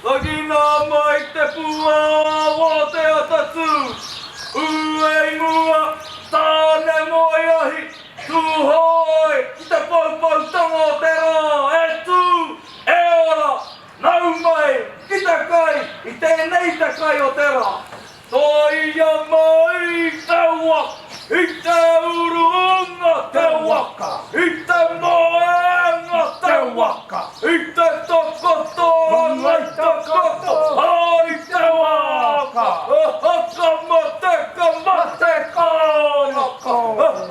Takina mai te pua o te atatu. Uei mua, tāne moi ahi. Tuhoi, ki te paupau tongo te rā. E tū, e ora, nau mai, ki te kai, i tēnei te kai o te rā. Toia mai te waka, i te urunga te waka, i te moenga te waka, i te tokotoanga i te koto, ai te waka. Haka mate kāna,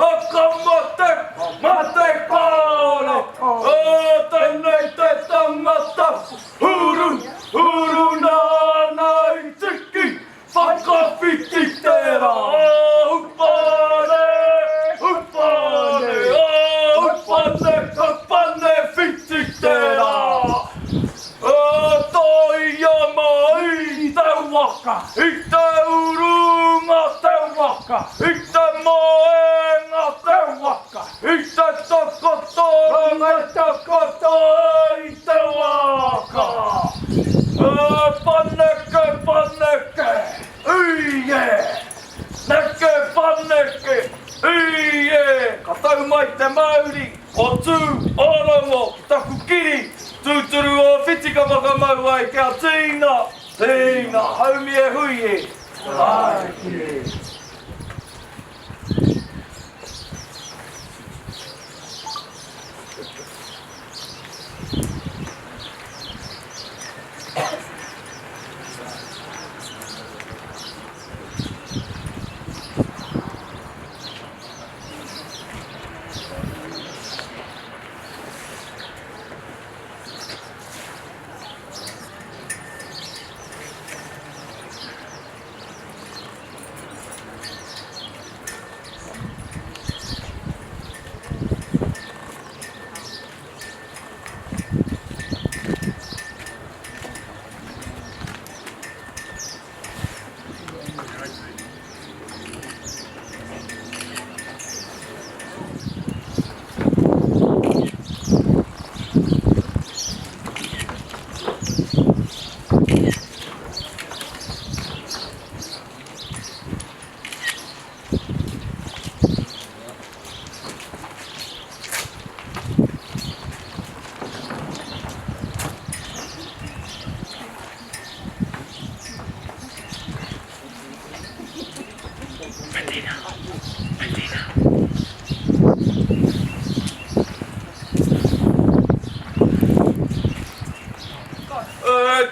haka mate kāna, tēnei te tangata, huru nāna i tiki, whakawhiti tērā. Upane whiti tērā. Toia mai te waka, i te urunga te waka, i te moenga te waka, i te tokotoanga i te koto i te waka. Paneke, uie, neke paneke, uie. Ka tau mai te Māori, o tū, orongo, ki taku kiri, tūturu o whitika whakamau ai, kia tīna, haumi e hui e, ai kiri.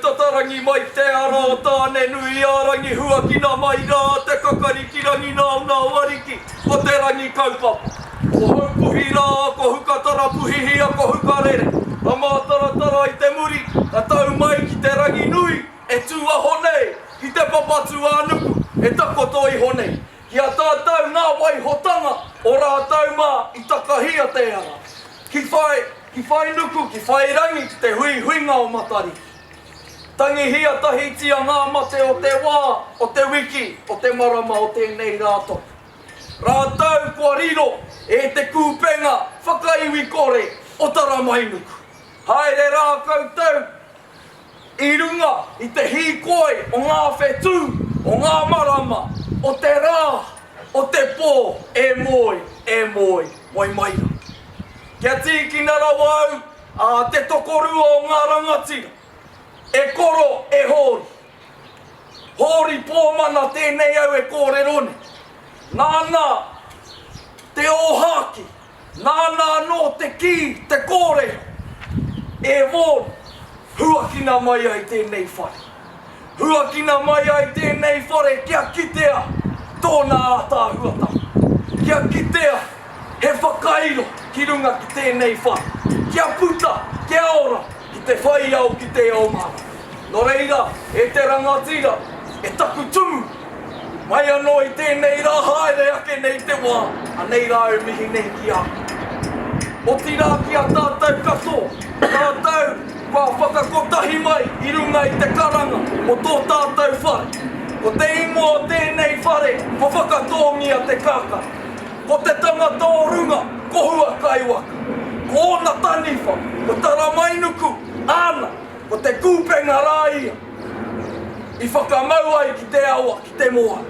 Tatarangi mai te aro tāne nui ārangi huakina mai rā te kakari ki rangi nāuna wariki o te rangi kaupapa. Ko haupuhi rā, ko hukatara puhihia, ko hukarere. A mātaratara i te muri, a tau mai ki te rangi nui, e tūa honei, ki te papatu ānuku, e takoto i honei. Ki a tātou nā waihotanga, o rā tau mā i takahia te ara. Ki whai nuku, ki whai rangi ki te huinga o matari. Tangi hia tahitia ngā mate o te wā, o te wiki, o te marama o tēnei rātou. Rātou kua riro e te kūpenga whakaiwi kore o tara mainuku. Haere rā koutou, i runga i te hīkoi o ngā whetū, o ngā marama, o te rā, o te pō, e moi, moi maira. Kia tīkina rawau, a te tokorua o ngā rangatira. E koro e hori. Hori pōmana tēnei au e kore rone. Nāna te ohaki. Nāna no te ki, te kore. E wōru. Huakina mai ai tēnei whare. Huakina mai ai tēnei whare kia kitea tōna ātāhuata. Kia kitea he whakairo ki runga ki tēnei whare. Kia puta, kia ora. Ki te whai au ki te au mana. Nō reira, e te rangatira, e taku tumu. Mai anō i tēnei rā haere ake nei te wā, a nei rā e mihi nei ki a. O tira ki a tātou kato, tātou kua whakakotahi mai i runga i te karanga o tō tātou whare. Ko te ingoa o tēnei whare, ko whakatongia te kākara. Ko te tangata o runga, ko hua kaiwaka. Ko ona taniwha, ko tara mainuku, Tēnā rā ia. I whakamau ai ki te awa, ki te moa.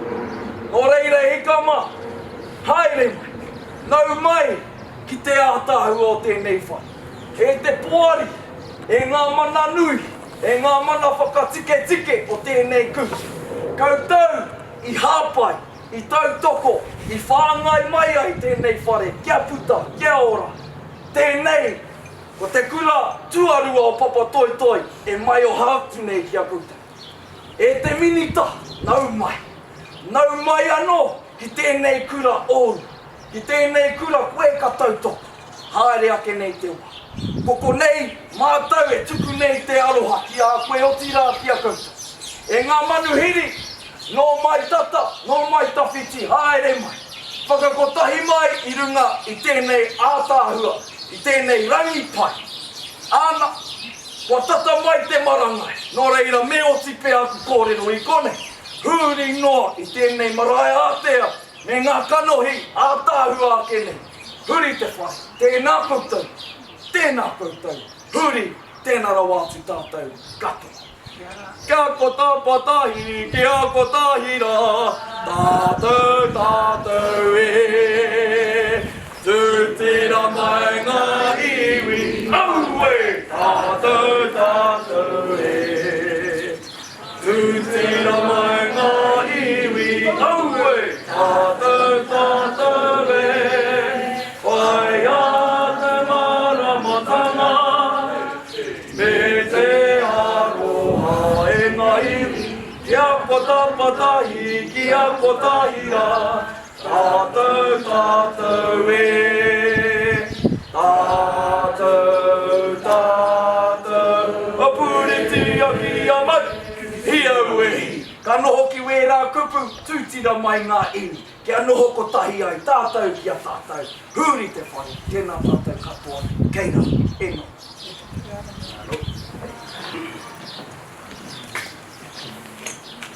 Nō reira he kama. Haere mai. Nau mai ki te ātāhu o tēnei whai. E te poari, e ngā mana nui, e ngā mana whakatike-tike o tēnei kuhi. Koutou i hāpai, i tautoko, i whāngai mai ai tēnei whare, kia puta, kia ora. Tēnei, ko te kura tuarua o Papatoetoe, e mai o hāki nei kia koutou. E te minita, nau mai anō, ki tēnei kura oru, ki tēnei kura koe ka tautoko, haere ake nei te wā. Koko nei, mātau e tuku nei te aroha, ki a koe o tira ki a koutou. E ngā manuhiri, no mai tata, no mai tawhiti, haere mai. Whakakotahi mai i runga i tēnei ātāhua, i tēnei rangi pai. Ana, wa tata mai te marangai, nō reira me o tipe aku kōrero i kone. Huri noa i tēnei marae ātea, me ngā kanohi ātāhua ake nei. Huri te whai, tēnā koutou, huri, tēnā rawātu tātou, kato. Kia ko tāpatahi, kia ko tāhira, tātou e. Tūtira mai ngā iwi, auwe, tātou e. Tūtira mai ngā iwi, auwe, tātou e. Wai a te maramatanga, me te aroha e ngā iwi. Kia ko tāpatahi, kia ko tāhira, tātou e, tātou, a pūriti a ki a mai, hia ue, ka noho ki wērā kupu, tūtira mai ngā iwi, kia noho ko tahi ai, tātou ki a tātou, huri te whare, tēnā tātou katoa, keira, eno.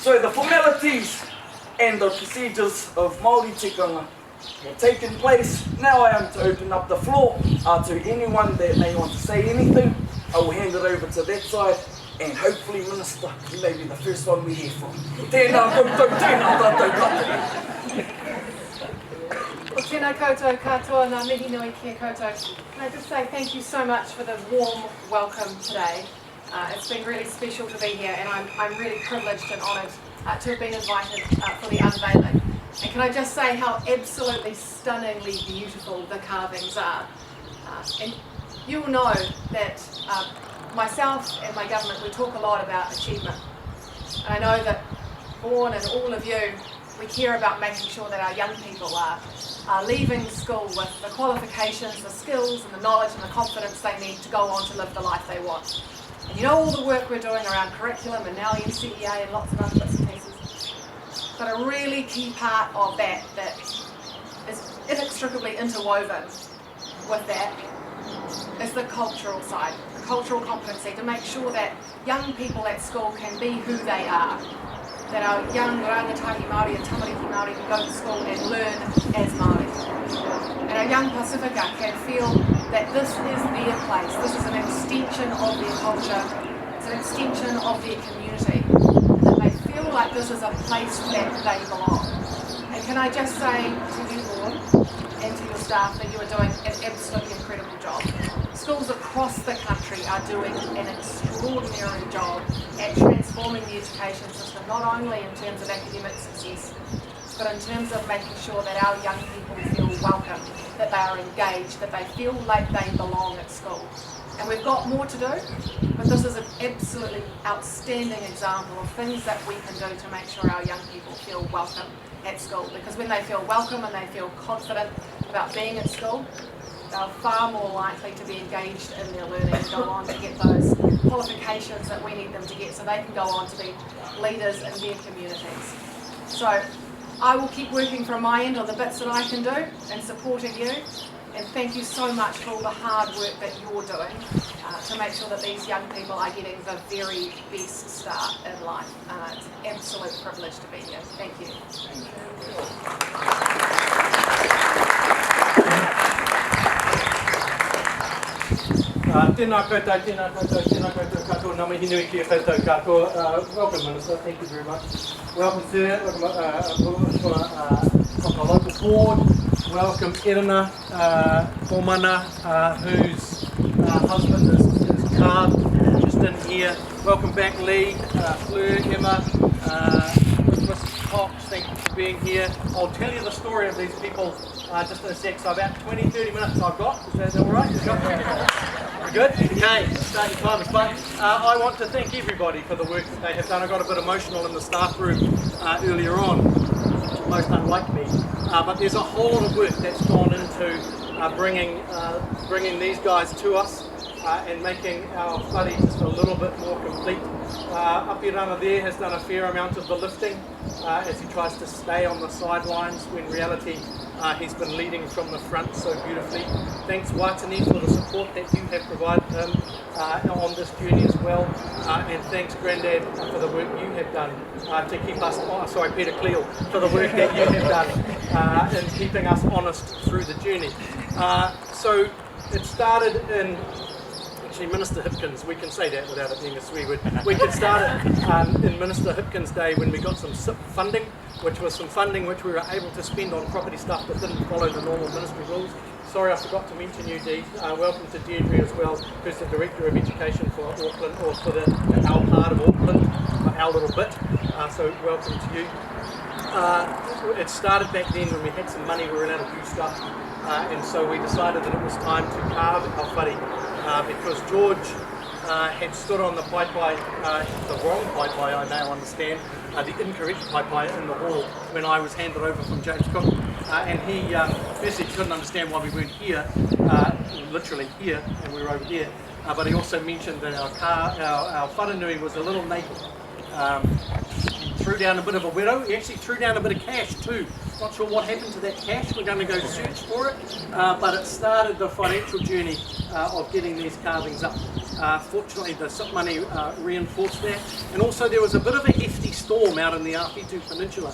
So the formalities and the procedures of Māori tikanga have taken place. Now I am to open up the floor to anyone that may want to say anything. I will hand it over to that side, and hopefully, Minister, you may be the first one we hear from. Tēnā koutou, tēnā tātou katoa. Well, tēnā koutou katoa, ngā mihi nui kia koutou. Can I just say thank you so much for the warm welcome today. It's been really special to be here, and I'm really privileged and honoured to have been invited for the Unveiling. And can I just say how absolutely stunningly beautiful the carvings are. And you'll know that myself and my government, we talk a lot about achievement. And I know that Vaughan and all of you, we care about making sure that our young people are leaving school with the qualifications, the skills and the knowledge and the confidence they need to go on to live the life they want. And you know all the work we're doing around curriculum and now NCEA and lots of other bits and pieces. But a really key part of that is inextricably interwoven with that is the cultural side, the cultural competency, to make sure that young people at school can be who they are. That our young rangatahi Māori and tamariki Māori can go to school and learn as Māori. And our young Pasifika can feel that this is their place, this is an extension of their culture, it's an extension of their community, and that they feel like this is a place that they belong. And can I just say to you all and to your staff that you are doing an absolutely incredible job. Schools across the country are doing an extraordinary job at transforming the education system, not only in terms of academic success, but in terms of making sure that our young people feel welcome, that they are engaged, that they feel like they belong at school. And we've got more to do, but this is an absolutely outstanding example of things that we can do to make sure our young people feel welcome at school. Because when they feel welcome and they feel confident about being at school, they're far more likely to be engaged in their learning and go on to get those qualifications that we need them to get so they can go on to be leaders in their communities. So I will keep working from my end on the bits that I can do and supporting you. And thank you so much for all the hard work that you're doing to make sure that these young people are getting the very best start in life. It's an absolute privilege to be here. Thank you. Tēnā koutou, tēnā koutou, tēnā koutou katoa, ngā mihi nui kia koutou katoa. Welcome, Minister, thank you very much. Welcome, Sir, from the local board. Welcome, Erina, Formana, whose husband is carved just in here. Welcome back, Lee, Fleur, Emma, Mrs. Cox, thank you for being here. I'll tell you the story of these people just in a sec. So about 20-30 minutes I've got. Is that all right? We're good? Okay, start your timers. But I want to thank everybody for the work that they have done. I got a bit emotional in the staff room earlier on, which is most unlike me. But there's a whole lot of work that's gone into bringing these guys to us and making our whare just a little bit more complete. Apirana there has done a fair amount of the lifting as he tries to stay on the sidelines when in reality he's been leading from the front so beautifully. Thanks Wharenui for the support that you have provided him on this journey as well, and thanks Grandad for the work you have done to keep us, Peter Cleo, for the work that you have done in keeping us honest through the journey. So it started in Minister Hipkins, we can say that without it being a swear word. We could start it in Minister Hipkins' day when we got some SIP funding, which was some funding which we were able to spend on property stuff that didn't follow the normal ministry rules. Sorry, I forgot to mention you, Dee. Welcome to Deirdre as well, who's the Director of Education for Auckland, or for our part of Auckland, our little bit. So welcome to you. It started back then when we had some money, we were allowed to do stuff, and so we decided that it was time to carve our whare. Because George had stood on the paipai, the wrong paipai I now understand, the incorrect paipai in the hall when I was handed over from James Cook, and he firstly couldn't understand why we weren't here, literally here, and we were over there, but he also mentioned that our Wharenui was a little naked. He threw down a bit of a widow, he actually threw down a bit of cash too. Not sure what happened to that cash, we're going to go search for it, but it started the financial journey of getting these carvings up. Fortunately the SIP money reinforced that, and also there was a bit of a hefty storm out in the Papatoetoe Peninsula,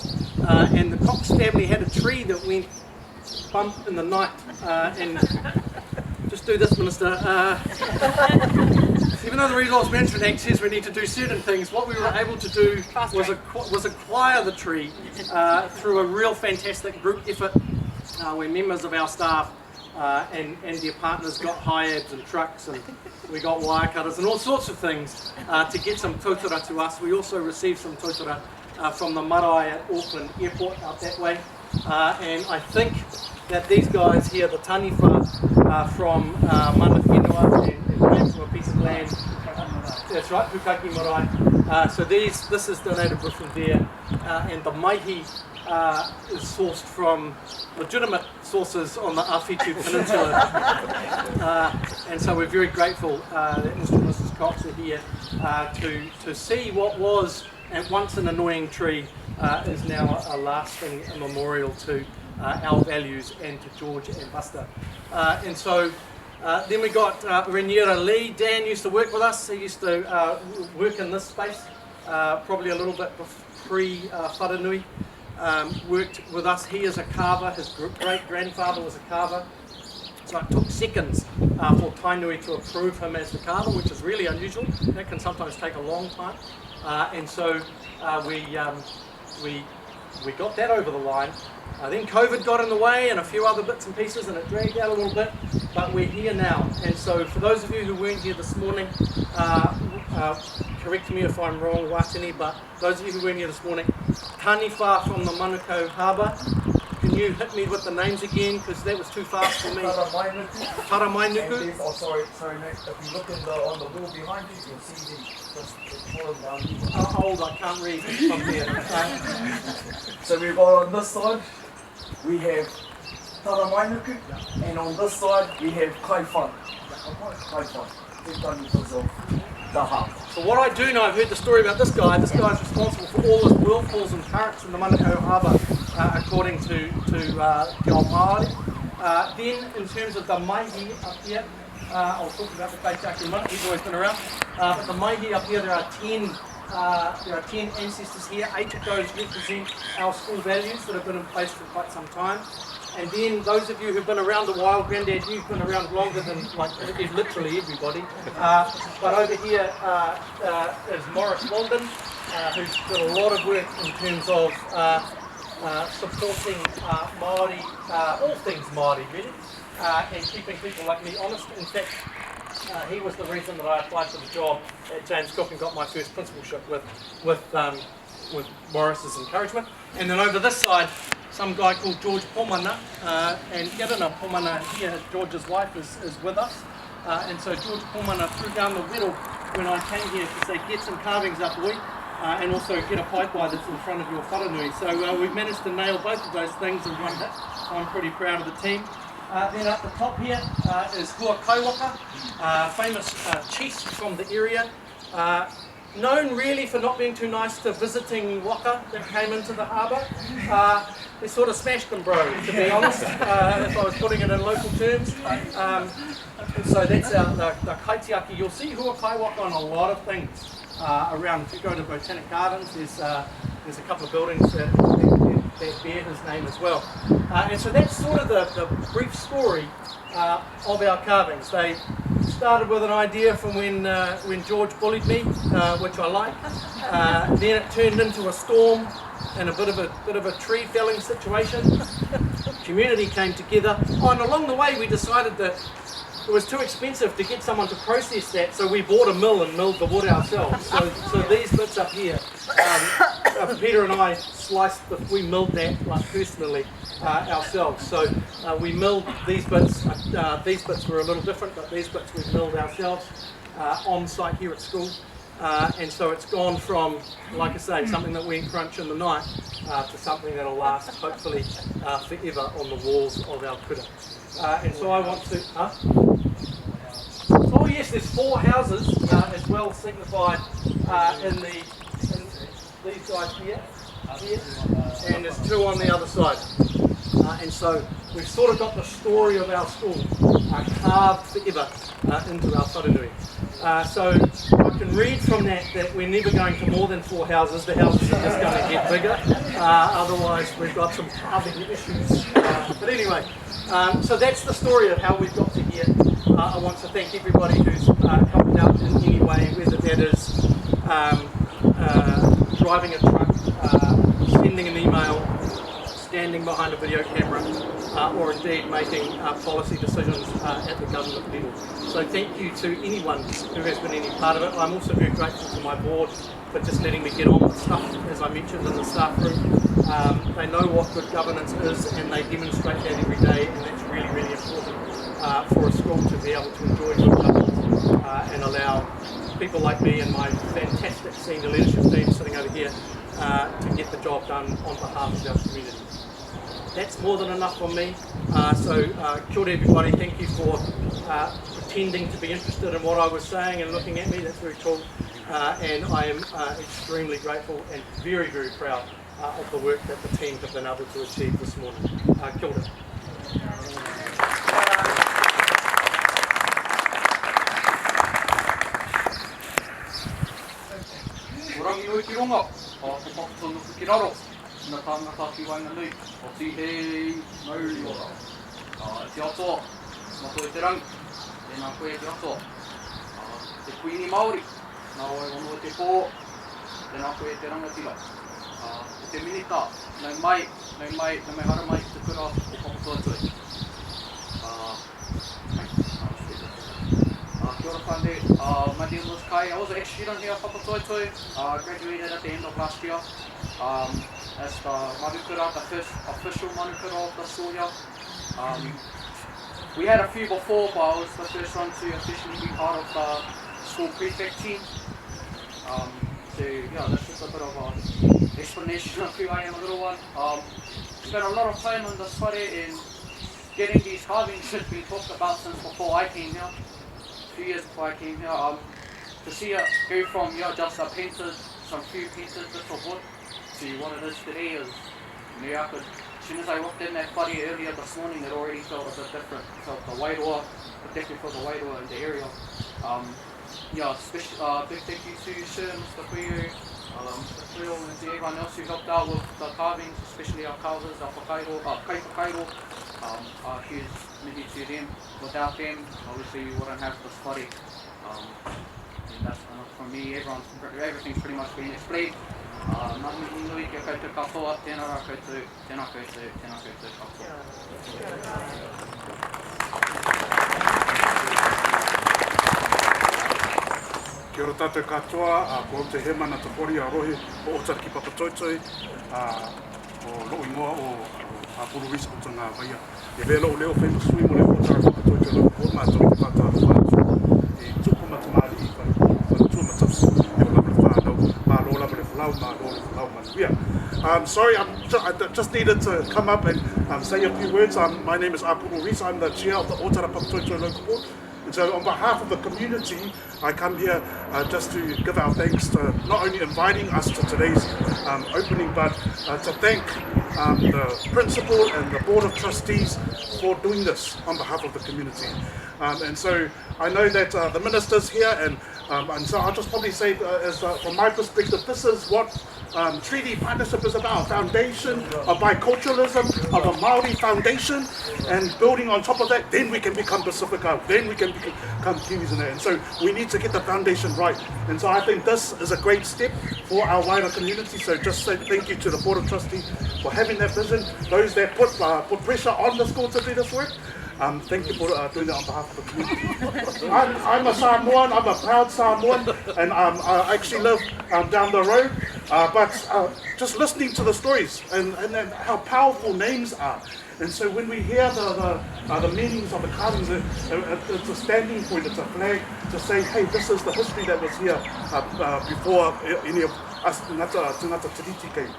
and the Cox family had a tree that went bump in the night, and just do this, Minister. Even though the Resource Management Act says we need to do certain things, what we were able to do was acquire the tree through a real fantastic group effort where members of our staff and their partners got hi-abs and trucks, and we got wire cutters and all sorts of things to get some tautura to us. We also received some tautura from the marae at Auckland Airport out that way, and I think that these guys here, the taniwha from Mana Whenua and came from a piece of land, that's right, Pukaki Marae. So this is donated from there, and the maihi is sourced from legitimate sources on the Papatoetoe Peninsula, and so we're very grateful that Mr. and Mrs. Cox are here to see what was at once an annoying tree is now a lasting memorial to our values and to George and Buster. And so then we got Reniera Lee. Dan used to work with us. He used to work in this space, probably a little bit pre-Wharenui. Worked with us. He is a carver. His great-grandfather was a carver. So it took seconds for Tainui to approve him as the carver, which is really unusual. That can sometimes take a long time. And so we got that over the line. Then COVID got in the way and a few other bits and pieces, and it dragged out a little bit, but we're here now. And so for those of you who weren't here this morning, correct me if I'm wrong, Wharenui, but those of you who weren't here this morning, taniwha from the Manukau Harbour, can you hit me with the names again, because that was too fast for me. Taramainuku. Oh, sorry, Nick. If you look on the wall behind you, you can see the column down here. Old, I can't read from there. So we've got on this side, we have Taramainuku, and on this side we have Kaifan. Kaifan. They've done because of the harbour. So what I do know, I've heard the story about this guy. This guy is responsible for all the whirlpools and currents in the Manukau Harbour, according to Te Ao Māori. Then, in terms of the maihi up here, I'll talk about the Kaitaki in a minute, he's always been around. But the maihi up here, there are 10 there are 10 ancestors here. 8 of those represent our school values that have been in place for quite some time. And then those of you who've been around a while, Grandad, you've been around longer than like literally everybody. But over here is Morris Walden, who's done a lot of work in terms of supporting Māori, all things Māori really, and keeping people like me honest. In fact, he was the reason that I applied for the job at James Cook and got my first principalship with Morris's encouragement. And then over this side, some guy called George Pomana, and Irina Pomana here, George's wife, is with us. And so George Pomana threw down the whittle when I came here to say, get some carvings up, boy, and also get a paipai that's in front of your Wharenui. So we've managed to nail both of those things in one hit. I'm pretty proud of the team. Then at the top here is Hua Kaiwaka, famous chief from the area. Known really for not being too nice to visiting waka that came into the harbour. They sort of smashed them, bro, to be honest, if I was putting it in local terms. So that's the kaitiaki. You'll see Hua Kaiwaka on a lot of things around. If you go to Botanic Gardens, there's a couple of buildings that bear his name as well. And so that's sort of the brief story of our carvings. They started with an idea from when George bullied me, which I like. Then it turned into a storm and a bit of a tree felling situation. Community came together. Oh, and along the way we decided that it was too expensive to get someone to process that, so we bought a mill and milled the wood ourselves. So these bits up here, Peter and I we milled that like personally ourselves. So we milled these bits. These bits were a little different, but these bits we milled ourselves on site here at school. And so it's gone from, like I say, something that went crunch in the night to something that'll last hopefully forever on the walls of our kura. And so I want to... Oh yes, there's 4 houses as well signified in these guys here, and there's 2 on the other side. And so we've sort of got the story of our school carved forever into our Wharenui. So I can read from that we're never going to more than 4 houses. The houses are just going to get bigger. Otherwise we've got some carving issues. But anyway, so that's the story of how we've got to here. I want to thank everybody who's helped out in any way, whether that is driving a truck, sending an email, standing behind a video camera, or indeed making policy decisions at the government level. So thank you to anyone who has been any part of it. I'm also very grateful to my board for just letting me get on with stuff, as I mentioned in the staff room. They know what good governance is, and they demonstrate that every day, and that's really, really important for a school to be able to enjoy good governance and allow people like me and my fantastic senior leadership team sitting over here to get the job done on behalf of our community. That's more than enough from me. So kia ora everybody, thank you for pretending to be interested in what I was saying and looking at me. That's very cool. And I am extremely grateful and very, very proud of the work that the team have been able to achieve this morning. Kia ora. Wharenui ki ronga, Papatoetoe nuku ki raro, na tāngata ki Wharenui, o tihei mauri ora. Te atoa, mato e te rangi, tēnā koe te atoa. Te kuini Māori, nā oe ono te pō, tēnā koe te rangatira. Te minita, nei mai hara mai te kura o Papatoetoe. Kia ora whande, my name was Kai. I was an ex-student here at Papatoetoe, graduated at the end of last year as the manukura, the first official manukura of the school here. We had a few before, but I was the first one to officially be part of the school prefect team. So yeah, that's just a bit of an explanation of who I am, a little one. Spent a lot of time on this whare and getting these carvings has been talked about since before I came here. 2 years before I came here, to see it go from just a painted, some few painted bits of wood to what it is today is, as soon as I walked in that whare earlier this morning, it already felt a bit different. It felt the wairoa, particularly for the wairoa in the area. yeah, thank you to you, sir, Mr. Puyu, Mr. Frill, and to everyone else who helped out with the carvings, especially our carvers, our kai whakairo. A huge mihi to them. Without them, obviously we wouldn't have this body. And that's from me, everything's pretty much been explained. Ngā mihi nui kia koutou katoa, tēnā rā koutou, tēnā koutou, tēnā koutou katoa. Kia ora tātou katoa, ko te he mana te pori a rohe o Otara ki Papatoetoe, o loo ingoa o Apuru Risa o tanga waia. E velo o leo whenua sui mo leo Otara Papatoetoe lo o mātou te pātara whātua. E tuku matamari I whanatua matapsi, e o labra whānau, mā lo labra whalau, mā lo le whalau manuia. Sorry, I just needed to come up and say a few words. My name is Apuru Risa, I'm the chair of the Otara Papatoetoe Local Board. And so on behalf of the community, I come here just to give our thanks to not only inviting us to today's opening, but to thank the principal and the board of trustees for doing this on behalf of the community. And so I know that the minister's here, and so I'll just probably say, from my perspective, this is what treaty partnership is about: a foundation of biculturalism, of a Māori foundation, and building on top of that, then we can become Pacifica, then we can become Kiwis in that. And so we need to get the foundation right. And so I think this is a great step for our wider community. So just say thank you to the Board of Trustees for having that vision, those that put pressure on the school to do this work. Thank you for doing that on behalf of the community. I'm a Samoan, I'm a proud Samoan, and I actually live down the road. But just listening to the stories and how powerful names are. And so when we hear the meanings of the carvings, it's a standing point, it's a flag to say, hey, this is the history that was here before any of us Tangata Tiriti came.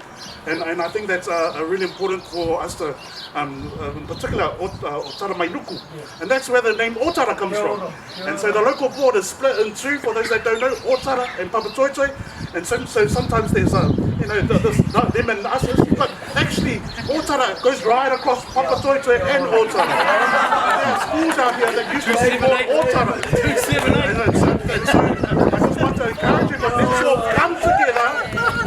And I think that's really important for us to, in particular, Otara Mainuku. And that's where the name Otara comes from. And so the local board is split in two, for those that don't know, Otara and Papatoetoe. And so sometimes there's them and us, but actually Otara goes right across Papatoetoe and Otara. There are schools out here that used to be called Otara. 278. And so I just want to encourage you to let's all come together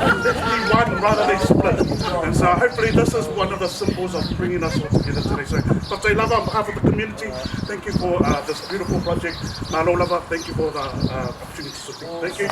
and let's be one rather than split. And so hopefully this is one of the symbols of bringing us all together today. So Papatoe Lava, on behalf of the community, thank you for this beautiful project. Malo Lava, thank you for the opportunity to speak. Thank you.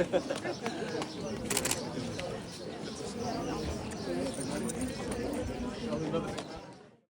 Ha ha ha.